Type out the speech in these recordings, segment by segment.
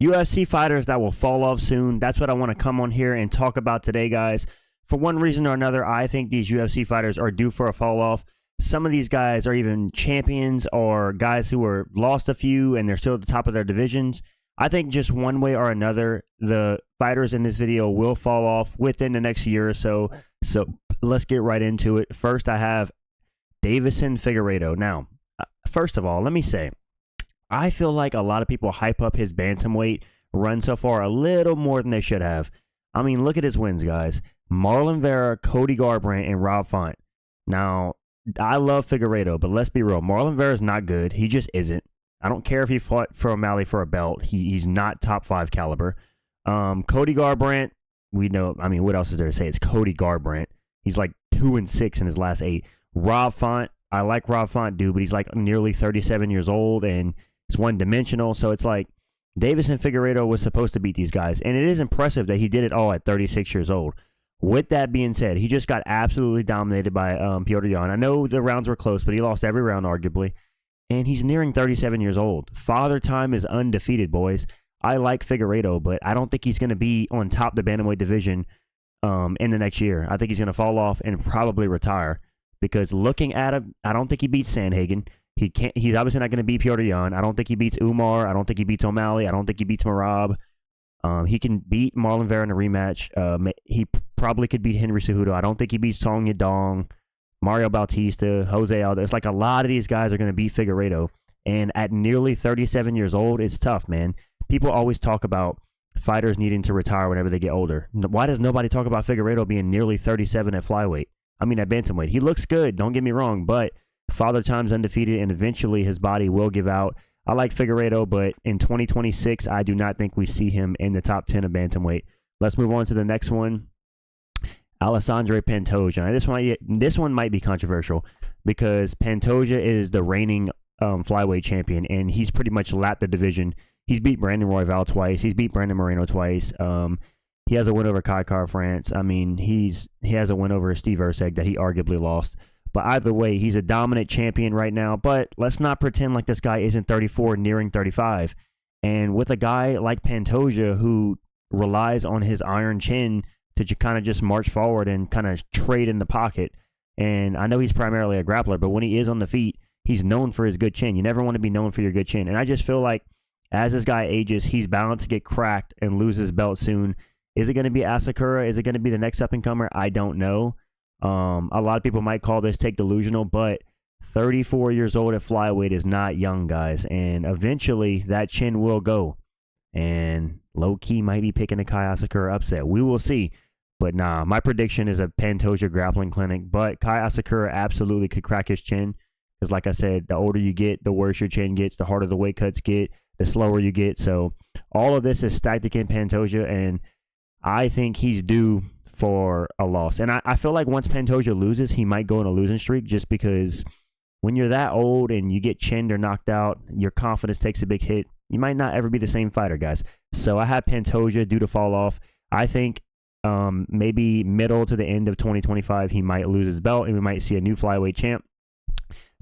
UFC fighters that will fall off soon. That's what I want to come on here and talk about today, guys. For one reason or another, I think these UFC fighters are due for a fall off. Some of these guys are even champions or guys who are lost a few and they're still at the top of their divisions. I think just one way or another, the fighters in this video will fall off within the next year or so. So let's get right into it. First, I have Deiveson Figueiredo. Now, first of all, let me say, I feel like a lot of people hype up his bantamweight run so far a little more than they should have. I mean, look at his wins, guys. Marlon Vera, Cody Garbrandt, and Rob Font. Now, I love Figueiredo, but let's be real. Marlon Vera is not good. He just isn't. I don't care if he fought for O'Malley for a belt. He's not top 5 caliber. Cody Garbrandt, we know. I mean, what else is there to say? It's Cody Garbrandt. He's like 2-6 in his last 8. Rob Font, I like Rob Font, dude, but he's like nearly 37 years old and he's one-dimensional. So it's like Deiveson Figueiredo was supposed to beat these guys, and it is impressive that he did it all at 36 years old. With that being said, he just got absolutely dominated by Petr Yan. I know the rounds were close, but he lost every round, arguably. And he's nearing 37 years old. Father Time is undefeated, boys. I like Figueiredo, but I don't think he's going to be on top of the bantamweight division in the next year. I think he's going to fall off and probably retire. Because looking at him, I don't think he beats Sandhagen. He's obviously not going to beat Petr Yan. I don't think he beats Umar. I don't think he beats O'Malley. I don't think he beats Merab. He can beat Marlon Vera in a rematch. He probably could beat Henry Cejudo. I don't think he beats Song Yadong, Mario Bautista, Jose Aldo. It's like a lot of these guys are going to beat Figueiredo. And at nearly 37 years old, it's tough, man. People always talk about fighters needing to retire whenever they get older. Why does nobody talk about Figueiredo being nearly 37 at flyweight? I mean, at bantamweight. He looks good, don't get me wrong, but Father Time's undefeated, and eventually his body will give out. I like Figueiredo, but in 2026, I do not think we see him in the top 10 of bantamweight. Let's move on to the next one. Alexandre Pantoja. Now, this one might be controversial because Pantoja is the reigning flyweight champion, and he's pretty much lapped the division. He's beat Brandon Royval twice. He's beat Brandon Moreno twice. He has a win over Kai Kara-France. I mean, he has a win over Steve Erceg that he arguably lost. But either way, he's a dominant champion right now. But let's not pretend like this guy isn't 34, nearing 35. And with a guy like Pantoja who relies on his iron chin to kind of just march forward and kind of trade in the pocket. And I know he's primarily a grappler, but when he is on the feet, he's known for his good chin. You never want to be known for your good chin. And I just feel like as this guy ages, he's bound to get cracked and lose his belt soon. Is it going to be Asakura? Is it going to be the next up-and-comer? I don't know. A lot of people might call this take delusional, but 34 years old at flyweight is not young, guys. And eventually, that chin will go. And low-key might be picking a Kai Asakura upset. We will see. But nah, my prediction is a Pantoja grappling clinic. But Kai Asakura absolutely could crack his chin. Because like I said, the older you get, the worse your chin gets, the harder the weight cuts get, the slower you get. So all of this is stacked against Pantoja, and I think he's due for a loss. And I feel like once Pantoja loses, he might go on a losing streak just because when you're that old and you get chinned or knocked out, your confidence takes a big hit. You might not ever be the same fighter, guys. So I have Pantoja due to fall off. I think maybe middle to the end of 2025, he might lose his belt and we might see a new flyweight champ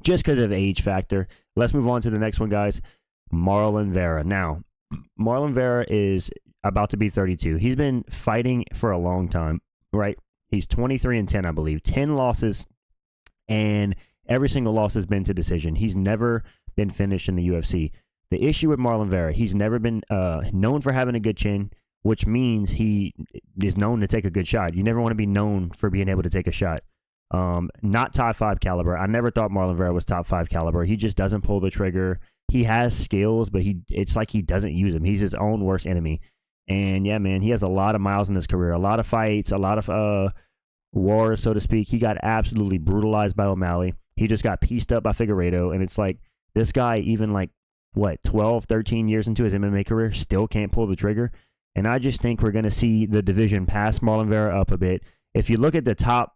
just because of age factor. Let's move on to the next one, guys. Marlon Vera. Now, Marlon Vera is about to be 32. He's been fighting for a long time, right? He's 23-10, I believe. 10 losses, and every single loss has been to decision. He's never been finished in the UFC. The issue with Marlon Vera, he's never been known for having a good chin, which means he is known to take a good shot. You never want to be known for being able to take a shot. Not top 5 caliber. I never thought Marlon Vera was top 5 caliber. He just doesn't pull the trigger. He has skills, but it's like he doesn't use them. He's his own worst enemy. And yeah, man, he has a lot of miles in his career, a lot of fights, a lot of wars, so to speak. He got absolutely brutalized by O'Malley. He just got pieced up by Figueiredo. And it's like this guy, even like, 12, 13 years into his MMA career, still can't pull the trigger. And I just think we're going to see the division pass Marlon Vera up a bit. If you look at the top,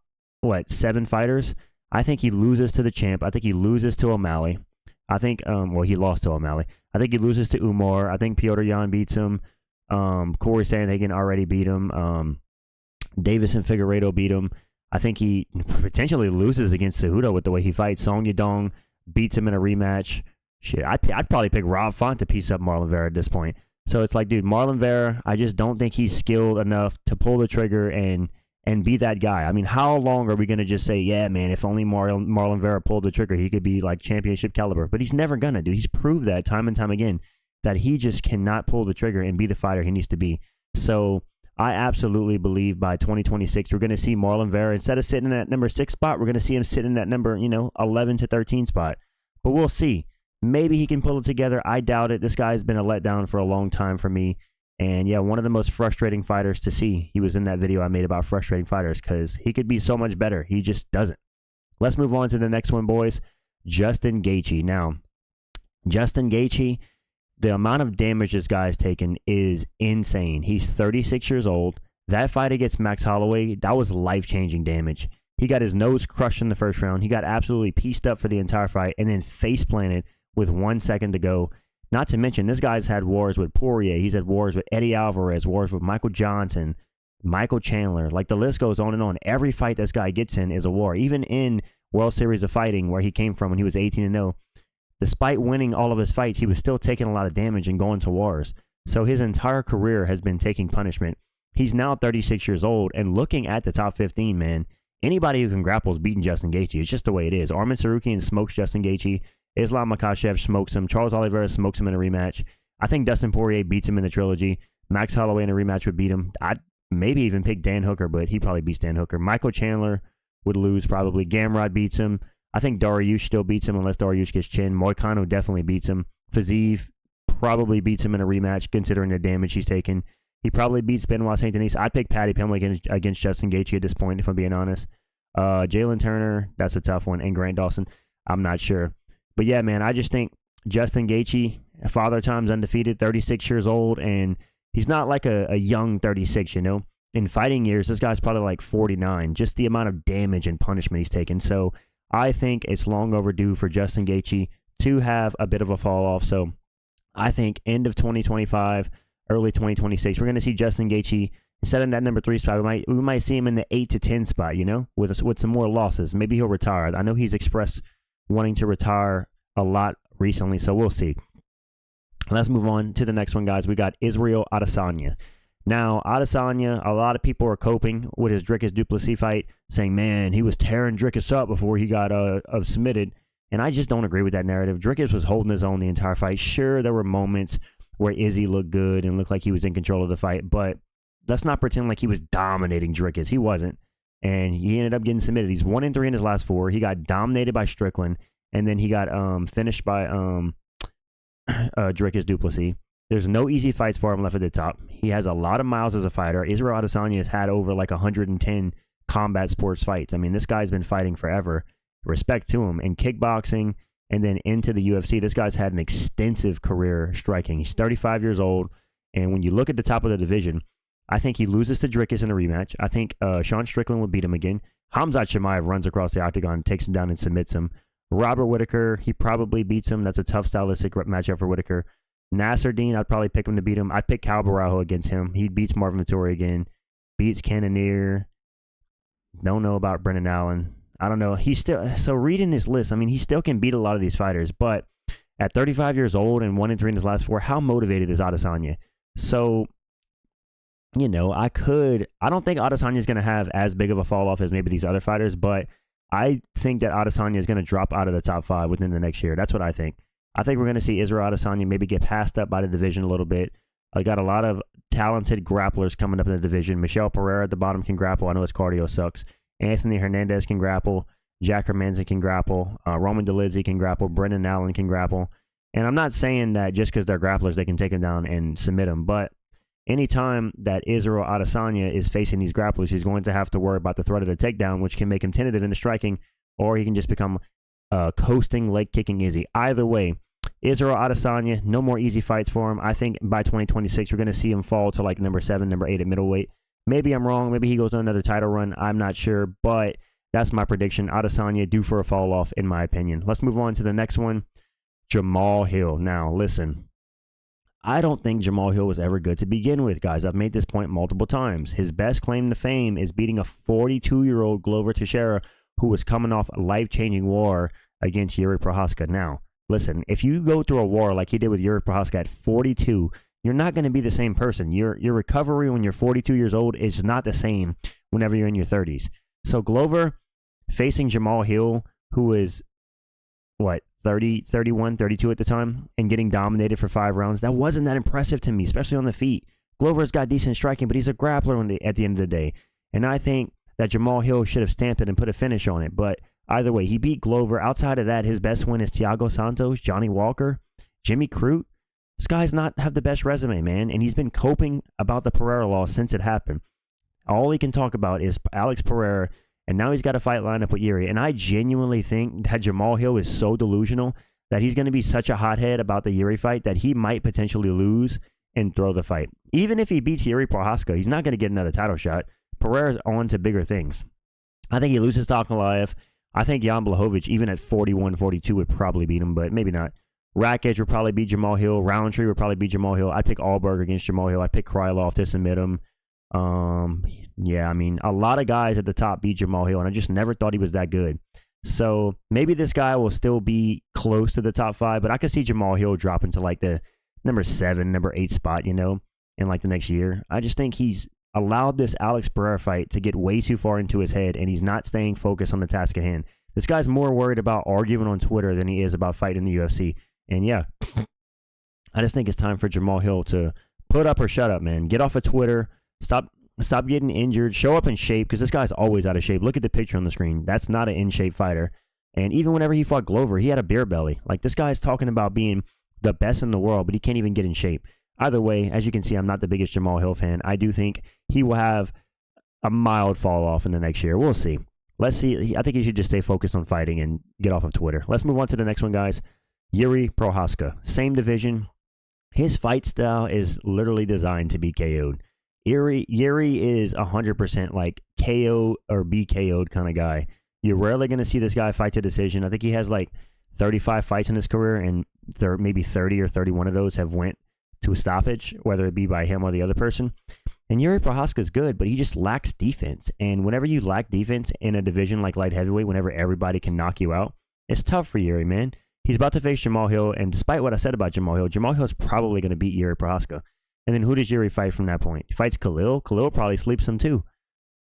7 fighters, I think he loses to the champ. I think he loses to O'Malley. I think, he lost to O'Malley. I think he loses to Umar. I think Petr Yan beats him. Corey Sandhagen already beat him. Deiveson Figueiredo beat him. I think he potentially loses against Cejudo with the way he fights. Song Yadong beats him in a rematch. Shit, I'd probably pick Rob Font to piece up Marlon Vera at this point. So it's like, dude, Marlon Vera, I just don't think he's skilled enough to pull the trigger and be that guy. I mean, how long are we going to just say, yeah, man, if only Marlon Vera pulled the trigger, he could be like championship caliber. But he's never going to, dude. He's proved that time and time again that he just cannot pull the trigger and be the fighter he needs to be. So I absolutely believe by 2026, we're going to see Marlon Vera, instead of sitting in that number 6 spot, we're going to see him sitting in that number, 11 to 13 spot. But we'll see. Maybe he can pull it together. I doubt it. This guy's been a letdown for a long time for me. And yeah, one of the most frustrating fighters to see. He was in that video I made about frustrating fighters because he could be so much better. He just doesn't. Let's move on to the next one, boys. Justin Gaethje. Now, Justin Gaethje, the amount of damage this guy's taken is insane. He's 36 years old. That fight against Max Holloway, that was life-changing damage. He got his nose crushed in the first round. He got absolutely pieced up for the entire fight and then face-planted with 1 second to go. Not to mention, this guy's had wars with Poirier. He's had wars with Eddie Alvarez, wars with Michael Johnson, Michael Chandler. Like, the list goes on and on. Every fight this guy gets in is a war. Even in World Series of Fighting, where he came from when he was 18-0, despite winning all of his fights, he was still taking a lot of damage and going to wars. So his entire career has been taking punishment. He's now 36 years old, and looking at the top 15, man, anybody who can grapple is beating Justin Gaethje. It's just the way it is. Arman Tsarukyan smokes Justin Gaethje. Islam Makhachev smokes him. Charles Oliveira smokes him in a rematch. I think Dustin Poirier beats him in the trilogy. Max Holloway in a rematch would beat him. I'd maybe even pick Dan Hooker, but he probably beats Dan Hooker. Michael Chandler would lose probably. Gamrot beats him. I think Dariush still beats him unless Dariush gets chin. Moicano definitely beats him. Fiziev probably beats him in a rematch considering the damage he's taken. He probably beats Benoit Saint Denis. I'd pick Paddy Pimblett against Justin Gaethje at this point, if I'm being honest. Jalen Turner, that's a tough one. And Grant Dawson, I'm not sure. But yeah, man, I just think Justin Gaethje, Father Time's undefeated, 36 years old, and he's not like a young 36, In fighting years, this guy's probably like 49, just the amount of damage and punishment he's taken. So I think it's long overdue for Justin Gaethje to have a bit of a fall off. So I think end of 2025, early 2026, we're going to see Justin Gaethje, instead of that number 3 spot, we might see him in the 8 to 10 spot, with some more losses. Maybe he'll retire. I know he's expressed wanting to retire a lot recently, so we'll see. Let's move on to the next one, guys. We got Israel Adesanya. Now, Adesanya, a lot of people are coping with his Dricus du Plessis fight, saying, man, he was tearing Dricus up before he got submitted, and I just don't agree with that narrative. Dricus was holding his own the entire fight. Sure, there were moments where Izzy looked good and looked like he was in control of the fight, but let's not pretend like he was dominating Dricus. He wasn't. And he ended up getting submitted. He's 1-3 in his last 4. He got dominated by Strickland, and then he got finished by Dricus du Plessis. There's no easy fights for him left at the top. He has a lot of miles as a fighter. Israel Adesanya has had over like 110 combat sports fights. I mean, this guy's been fighting forever. Respect to him. In kickboxing and then into the UFC, this guy's had an extensive career striking. He's 35 years old, and when you look at the top of the division, I think he loses to Dricus in a rematch. I think Sean Strickland will beat him again. Khamzat Chimaev runs across the octagon, takes him down, and submits him. Robert Whittaker, he probably beats him. That's a tough stylistic matchup for Whittaker. Nasruddin, I'd probably pick him to beat him. I'd pick Cal Barajo against him. He beats Marvin Vettori again. Beats Cannonier. Don't know about Brendan Allen. I don't know. He's still, so reading this list, I mean, he still can beat a lot of these fighters, but at 35 years old and 1-3 in his last 4, how motivated is Adesanya? So, I don't think Adesanya is going to have as big of a fall off as maybe these other fighters, but I think that Adesanya is going to drop out of the top 5 within the next year. That's what I think. I think we're going to see Israel Adesanya maybe get passed up by the division a little bit. I got a lot of talented grapplers coming up in the division. Michelle Pereira at the bottom can grapple. I know his cardio sucks. Anthony Hernandez can grapple. Jack Hermanson can grapple. Roman Dolidze can grapple. Brendan Allen can grapple. And I'm not saying that just because they're grapplers, they can take him down and submit him, but anytime that Israel Adesanya is facing these grapplers, he's going to have to worry about the threat of the takedown, which can make him tentative in the striking, or he can just become coasting, leg kicking Izzy. Either way, Israel Adesanya, no more easy fights for him. I think by 2026, we're going to see him fall to like number 7, number 8 at middleweight. Maybe I'm wrong. Maybe he goes on another title run. I'm not sure, but that's my prediction. Adesanya due for a fall off, in my opinion. Let's move on to the next one, Jamahal Hill. Now, listen. I don't think Jamahal Hill was ever good to begin with, guys. I've made this point multiple times. His best claim to fame is beating a 42-year-old Glover Teixeira who was coming off a life-changing war against Yuri Prochazka. Now, listen, if you go through a war like he did with Yuri Prochazka at 42, you're not going to be the same person. Your recovery when you're 42 years old is not the same whenever you're in your 30s. So Glover facing Jamahal Hill, who is, 30, 31, 32 at the time, and getting dominated for 5 rounds, that wasn't that impressive to me, especially on the feet. Glover's got decent striking, but he's a grappler at the end of the day. And I think that Jamahal Hill should have stamped it and put a finish on it. But either way, he beat Glover. Outside of that, his best win is Thiago Santos, Johnny Walker, Jimmy Crute. This guy's not have the best resume, man, and he's been coping about the Pereira loss since it happened. All he can talk about is Alex Pereira, and now he's got a fight lined up with Yuri. And I genuinely think that Jamahal Hill is so delusional that he's going to be such a hothead about the Yuri fight that he might potentially lose and throw the fight. Even if he beats Yuri Prochazka, he's not going to get another title shot. Pereira's on to bigger things. I think he loses to Ankalaev. I think Jan Blachowicz, even at 41, 42, would probably beat him, but maybe not. Rakic would probably beat Jamahal Hill. Roundtree would probably beat Jamahal Hill. I'd pick Allberg against Jamahal Hill. I'd pick Krylov to submit him. Yeah, I mean, a lot of guys at the top beat Jamahal Hill, and I just never thought he was that good. So maybe this guy will still be close to the top 5, but I could see Jamahal Hill dropping to like the number 7, number 8 spot, in like the next year. I just think he's allowed this Alex Pereira fight to get way too far into his head, and he's not staying focused on the task at hand. This guy's more worried about arguing on Twitter than he is about fighting in the UFC. And yeah, I just think it's time for Jamahal Hill to put up or shut up, man. Get off of Twitter. Stop getting injured. Show up in shape, because this guy's always out of shape. Look at the picture on the screen. That's not an in-shape fighter. And even whenever he fought Glover, he had a beer belly. Like, this guy's talking about being the best in the world, but he can't even get in shape. Either way, as you can see, I'm not the biggest Jamahal Hill fan. I do think he will have a mild fall off in the next year. We'll see. Let's see. I think he should just stay focused on fighting and get off of Twitter. Let's move on to the next one, guys. Yuri Prochazka. Same division. His fight style is literally designed to be KO'd. Yuri is 100% like KO or be KO'd kind of guy. You're rarely going to see this guy fight to decision. I think he has like 35 fights in his career, and maybe 30 or 31 of those have went to a stoppage, whether it be by him or the other person. And Yuri Prochazka is good, but he just lacks defense. And whenever you lack defense in a division like light heavyweight, whenever everybody can knock you out, it's tough for Yuri, man. He's about to face Jamahal Hill, and despite what I said about Jamahal Hill is probably going to beat Yuri Prochazka. And then who does Yuri fight from that point? He fights Khalil. Khalil probably sleeps him too.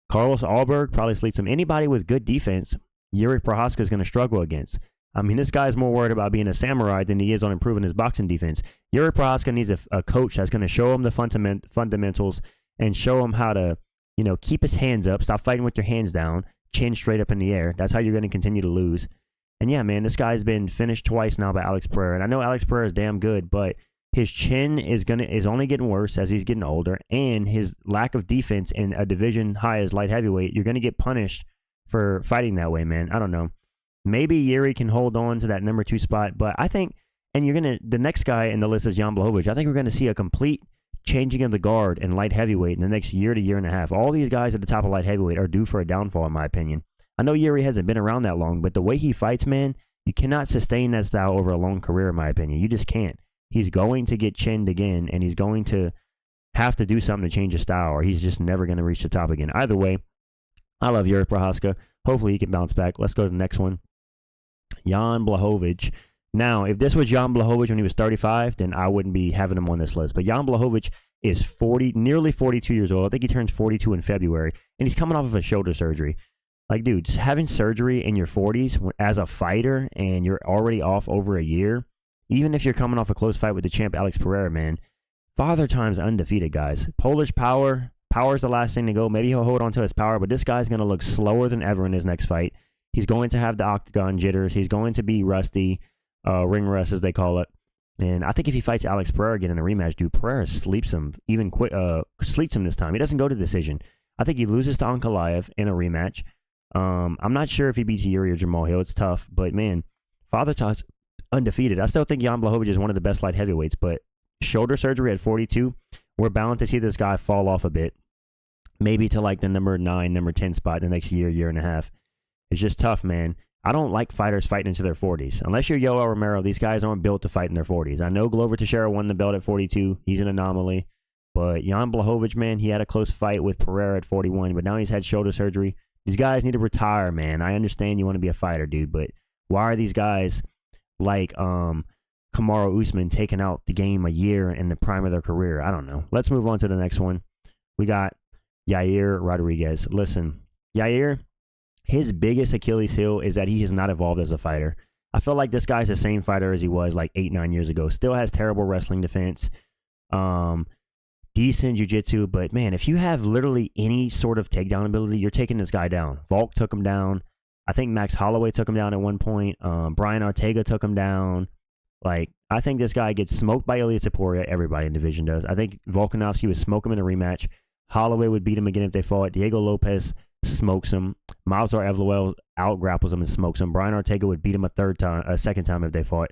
Carlos Allberg probably sleeps him. Anybody with good defense, Yuri Prochazka is going to struggle against. I mean, this guy's more worried about being a samurai than he is on improving his boxing defense. Yuri Prochazka needs a coach that's going to show him the fundamentals and show him how to, keep his hands up, stop fighting with your hands down, chin straight up in the air. That's how you're going to continue to lose. And yeah, man, this guy's been finished twice now by Alex Pereira. And I know Alex Pereira is damn good, but his chin is only getting worse as he's getting older, and his lack of defense in a division high as light heavyweight, you're going to get punished for fighting that way, man. I don't know. Maybe Yuri can hold on to that number 2 spot, but I think, and the next guy in the list is Jan Blachowicz. I think we're going to see a complete changing of the guard in light heavyweight in the next year to year and a half. All these guys at the top of light heavyweight are due for a downfall, in my opinion. I know Yuri hasn't been around that long, but the way he fights, man, you cannot sustain that style over a long career, in my opinion. You just can't. He's going to get chinned again, and he's going to have to do something to change his style, or he's just never going to reach the top again. Either way, I love Yuri Prochazka. Hopefully he can bounce back. Let's go to the next one. Jan Blachowicz. Now, if this was Jan Blachowicz when he was 35, then I wouldn't be having him on this list. But Jan Blachowicz is nearly 42 years old. I think he turns 42 in February, and he's coming off of a shoulder surgery. Like, dude, just having surgery in your 40s as a fighter, and you're already off over a year, even if you're coming off a close fight with the champ Alex Pereira, man, Father Time's undefeated, guys. Polish power. Power's the last thing to go. Maybe he'll hold on to his power, but this guy's going to look slower than ever in his next fight. He's going to have the octagon jitters. He's going to be rusty, ring rust, as they call it. And I think if he fights Alex Pereira again in a rematch, dude, Pereira sleeps him sleeps him this time. He doesn't go to decision. I think he loses to Ankalaev in a rematch. I'm not sure if he beats Yuri or Jamahal Hill. It's tough, but man, Father Time's undefeated. I still think Jan Blachowicz is one of the best light heavyweights, but shoulder surgery at 42, we're bound to see this guy fall off a bit. Maybe to like the number 9, number 10 spot the next year and a half. It's just tough, man. I don't like fighters fighting into their 40s. Unless you're Yoel Romero, these guys aren't built to fight in their 40s. I know Glover Teixeira won the belt at 42. He's an anomaly. But Jan Blachowicz, man, he had a close fight with Pereira at 41, but now he's had shoulder surgery. These guys need to retire, man. I understand you want to be a fighter, dude, but why are these guys like Kamaru Usman taking out the game a year in the prime of their career. I don't know. Let's move on to the next one. We got Yair Rodriguez. Listen, Yair, his biggest Achilles heel is that he has not evolved as a fighter. I feel like this guy's the same fighter as he was like 8-9 years ago. Still has terrible wrestling defense. Decent jiu-jitsu, but man, if you have literally any sort of takedown ability, you're taking this guy down. Volk took him down. I think Max Holloway took him down at one point. Brian Ortega took him down. Like, I think this guy gets smoked by Ilia Topuria. Everybody in division does. I think Volkanovski would smoke him in a rematch. Holloway would beat him again if they fought. Diego Lopez smokes him. Movsar Evloev out-grapples him and smokes him. Brian Ortega would beat him a second time if they fought.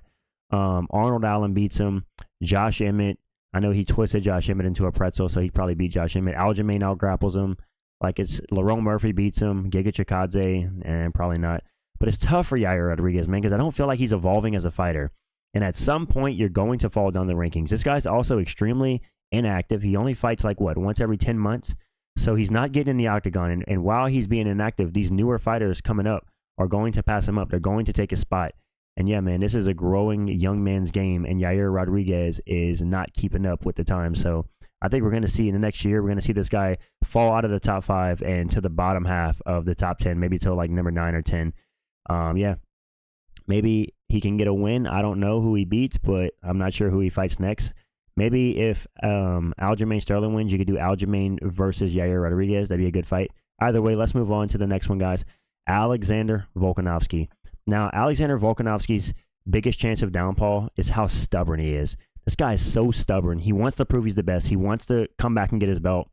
Arnold Allen beats him. Josh Emmett, I know he twisted Josh Emmett into a pretzel, so he'd probably beat Josh Emmett. Aljamain out-grapples him. Like, it's Lerone Murphy beats him. Giga Chikadze, and probably not. But it's tough for Yair Rodriguez, man, because I don't feel like he's evolving as a fighter. And at some point, you're going to fall down the rankings. This guy's also extremely inactive. He only fights like, once every 10 months? So he's not getting in the octagon. And while he's being inactive, these newer fighters coming up are going to pass him up. They're going to take his spot. And yeah, man, this is a growing young man's game, and Yair Rodriguez is not keeping up with the time. So I think we're going to see in the next year, we're going to see this guy fall out of the top 5 and to the bottom half of the top 10, maybe till like number 9 or 10. Yeah, maybe he can get a win. I don't know who he beats, but I'm not sure who he fights next. Maybe if Aljamain Sterling wins, you could do Aljamain versus Yair Rodriguez. That'd be a good fight. Either way, let's move on to the next one, guys. Alexander Volkanovski. Now, Alexander Volkanovski's biggest chance of downfall is how stubborn he is. This guy is so stubborn. He wants to prove he's the best. He wants to come back and get his belt.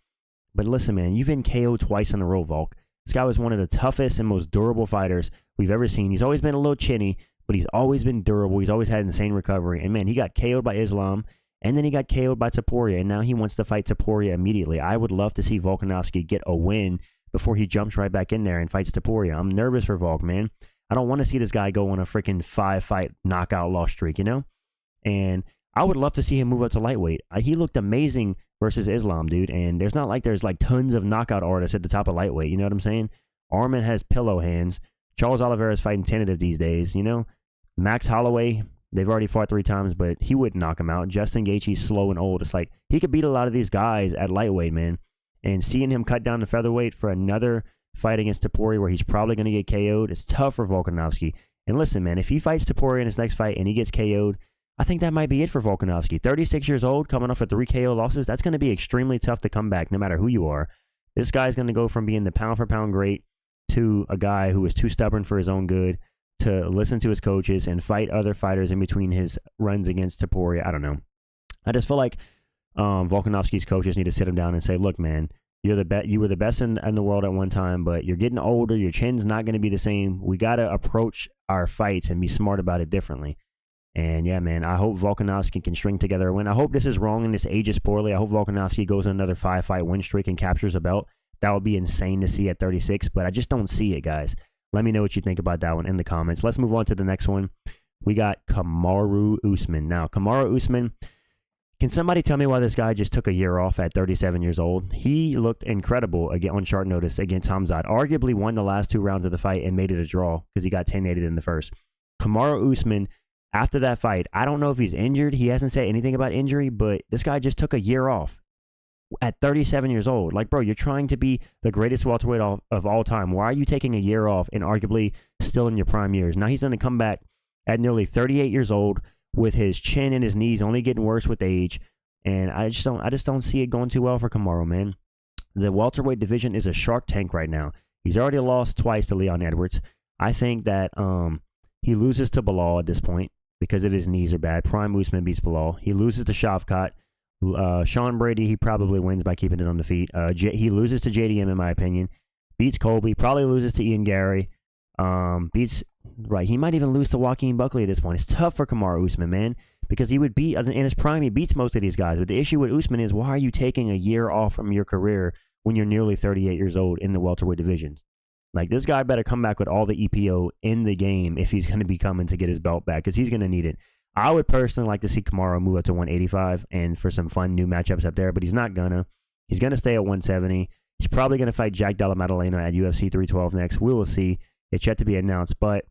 But listen, man, you've been KO'd twice in a row, Volk. This guy was one of the toughest and most durable fighters we've ever seen. He's always been a little chinny, but he's always been durable. He's always had insane recovery. And man, he got KO'd by Islam, and then he got KO'd by Topuria, and now he wants to fight Topuria immediately. I would love to see Volkanovski get a win before he jumps right back in there and fights Topuria. I'm nervous for Volk, man. I don't want to see this guy go on a freaking 5-fight knockout loss streak, you know? And I would love to see him move up to lightweight. He looked amazing versus Islam, dude. And there's not like there's like tons of knockout artists at the top of lightweight. You know what I'm saying? Arman has pillow hands. Charles Oliveira is fighting tentative these days, you know? Max Holloway, they've already fought 3 times, but he wouldn't knock him out. Justin Gaethje's slow and old. It's like he could beat a lot of these guys at lightweight, man. And seeing him cut down to featherweight for another fight against Topuria where he's probably going to get KO'd, it's tough for Volkanovski. And listen, man, if he fights Topuria in his next fight and he gets KO'd, I think that might be it for Volkanovski. 36 years old, coming off of 3 KO losses, that's going to be extremely tough to come back no matter who you are. This guy's going to go from being the pound-for-pound great to a guy who is too stubborn for his own good to listen to his coaches and fight other fighters in between his runs against Topuria. I don't know. I just feel like Volkanovski's coaches need to sit him down and say, look, man, you were the best in the world at one time, but you're getting older. Your chin's not going to be the same. We got to approach our fights and be smart about it differently. And yeah, man, I hope Volkanovski can string together a win. I hope this is wrong and this ages poorly. I hope Volkanovski goes on another 5-fight win streak and captures a belt. That would be insane to see at 36, but I just don't see it, guys. Let me know what you think about that one in the comments. Let's move on to the next one. We got Kamaru Usman. Now, Kamaru Usman, can somebody tell me why this guy just took a year off at 37 years old? He looked incredible again on short notice against Hamzat. Arguably won the last 2 rounds of the fight and made it a draw because he got 10-8 in the first. Kamaru Usman, after that fight, I don't know if he's injured. He hasn't said anything about injury, but this guy just took a year off at 37 years old. Like, bro, you're trying to be the greatest welterweight of all time. Why are you taking a year off and arguably still in your prime years? Now he's going to come back at nearly 38 years old with his chin and his knees only getting worse with age. And I just don't see it going too well for Kamaru, man. The welterweight division is a shark tank right now. He's already lost twice to Leon Edwards. I think that he loses to Bilal at this point because of his knees are bad. Prime Usman beats Bilal. He loses to Shavkat. Sean Brady, he probably wins by keeping it on the feet. He loses to JDM, in my opinion. Beats Colby. Probably loses to Ian Gary. He might even lose to Joaquin Buckley at this point. It's tough for Kamaru Usman, man, because he would beat, in his prime, he beats most of these guys. But the issue with Usman is, why are you taking a year off from your career when you're nearly 38 years old in the welterweight divisions? Like, this guy better come back with all the EPO in the game if he's going to be coming to get his belt back, because he's going to need it. I would personally like to see Kamaru move up to 185 and for some fun new matchups up there, but he's not gonna. He's going to stay at 170. He's probably going to fight Jack Della Maddalena at UFC 312 next. We will see. It's yet to be announced, but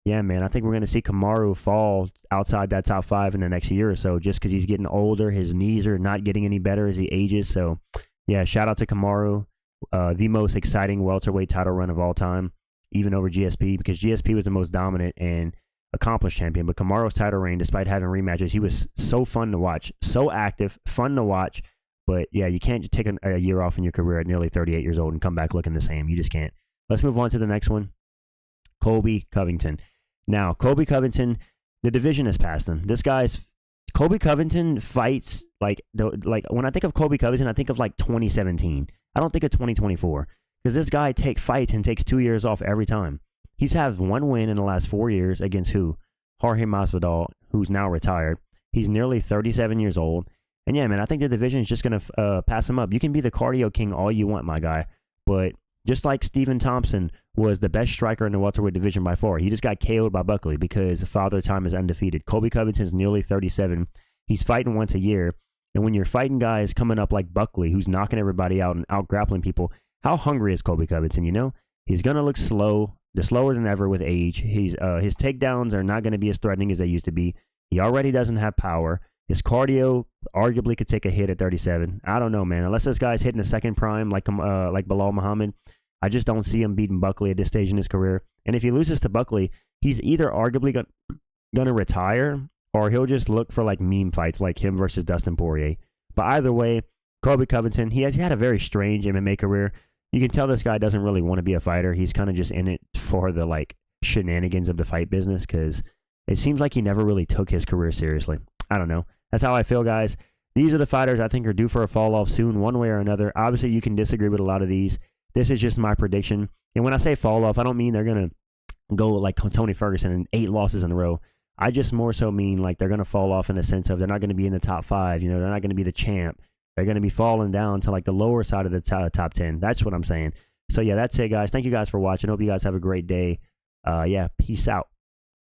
yeah, man, I think we're going to see Kamaru fall outside that top 5 in the next year or so just because he's getting older. His knees are not getting any better as he ages. So, yeah, shout out to Kamaru, the most exciting welterweight title run of all time, even over GSP, because GSP was the most dominant and accomplished champion. But Kamaru's title reign, despite having rematches, he was so fun to watch, so active, fun to watch. But, yeah, you can't just take a year off in your career at nearly 38 years old and come back looking the same. You just can't. Let's move on to the next one. Colby Covington. Now, Colby Covington, the division has passed him. Colby Covington fights like when I think of Colby Covington, I think of like 2017. I don't think of 2024 because this guy fights and takes 2 years off every time. He's had 1 win in the last 4 years against who? Jorge Masvidal, who's now retired. He's nearly 37 years old. And yeah, man, I think the division is just going to pass him up. You can be the cardio king all you want, my guy, but just like Stephen Thompson was the best striker in the welterweight division by far. He just got KO'd by Buckley because Father Time is undefeated. Colby Covington's nearly 37. He's fighting once a year. And when you're fighting guys coming up like Buckley, who's knocking everybody out and out-grappling people, how hungry is Colby Covington, you know? He's going to look slower than ever with age. His takedowns are not going to be as threatening as they used to be. He already doesn't have power. His cardio arguably could take a hit at 37. I don't know, man. Unless this guy's hitting a second prime like Bilal Muhammad, I just don't see him beating Buckley at this stage in his career. And if he loses to Buckley, he's either arguably going to retire or he'll just look for like meme fights like him versus Dustin Poirier. But either way, Colby Covington, he had a very strange MMA career. You can tell this guy doesn't really want to be a fighter. He's kind of just in it for the like shenanigans of the fight business because it seems like he never really took his career seriously. I don't know. That's how I feel, guys. These are the fighters I think are due for a fall off soon, one way or another. Obviously, you can disagree with a lot of these. This is just my prediction. And when I say fall off, I don't mean they're going to go like Tony Ferguson and 8 losses in a row. I just more so mean like they're going to fall off in the sense of they're not going to be in the top 5. You know, they're not going to be the champ. They're going to be falling down to like the lower side of the top 10. That's what I'm saying. So, yeah, that's it, guys. Thank you guys for watching. Hope you guys have a great day. Yeah, peace out.